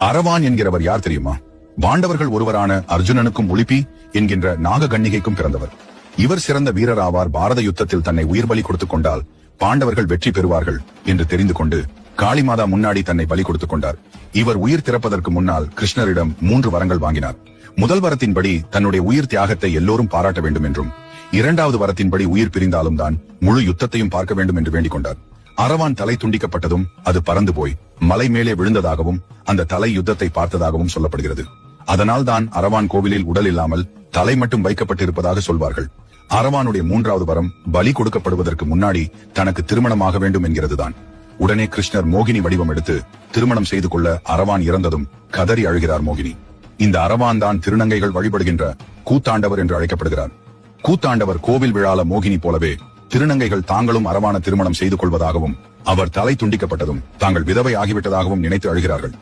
அரவான் என்கிறவர் யார் தெரியுமா? பாண்டவர்கள் ஒருவரான அர்ஜுனனுக்கும் உளிப்பி என்கின்ற நாககன்னிகைக்கும் பிறந்தவர். இவர் சிறந்த வீரர் ஆவார். பாரத யுத்தத்தில் தன்னை உயிர் பலி கொடுத்துக் கொண்டால் பாண்டவர்கள் வெற்றி பெறுவார்கள் என்று தெரிந்து கொண்டு காளிமாதா முன்னாடி தன்னை பலி கொடுத்துக் கொண்டார். இவர் உயிர் திறப்பதற்கு முன்னால் கிருஷ்ணரிடம் 3 வரங்கள் வாங்கினார். முதல் வரத்தின்படி தன்னுடைய உயிர் தியாகத்தை எல்லோரும் பாராட்ட வேண்டும் என்றும், 2வது வரத்தின்படி உயிர் பிரிந்தாலும் தான் முழு யுத்தத்தையும் பார்க்க வேண்டும் என்று வேண்டிக் கொண்டார். அரவான் தலை துண்டிக்கப்பட்டதும் அது பறந்து போய் மலை மேலே விழுந்ததாகவும் அந்த தலை யுத்தத்தை பார்த்ததாகவும் சொல்லப்படுகிறது. அதனால் தான் அரவான் கோவிலில் உடல் இல்லாமல் தலை மட்டும் வைக்கப்பட்டிருப்பதாக சொல்வார்கள். அரவானுடைய 3வது வரம் பலி கொடுக்கப்படுவதற்கு முன்னாடி தனக்கு திருமணமாக வேண்டும் என்கிறதுதான். உடனே கிருஷ்ணர் மோகினி வடிவம் எடுத்து திருமணம் செய்து கொள்ள அரவான் இறந்ததும் கதறி அழுகிறார் மோகினி. இந்த அரவான் தான் திருநங்கைகள் வழிபடுகின்ற கூத்தாண்டவர் என்று அழைக்கப்படுகிறார். கூத்தாண்டவர் கோவில் விழால மோகினி போலவே திருநங்கைகள் தாங்களும் அரவான திருமணம் செய்து கொள்வதாகவும் அவர் தலை துண்டிக்கப்பட்டதும் தாங்கள் விதவை ஆகிவிட்டதாகவும் நினைத்து அழுகிறார்கள்.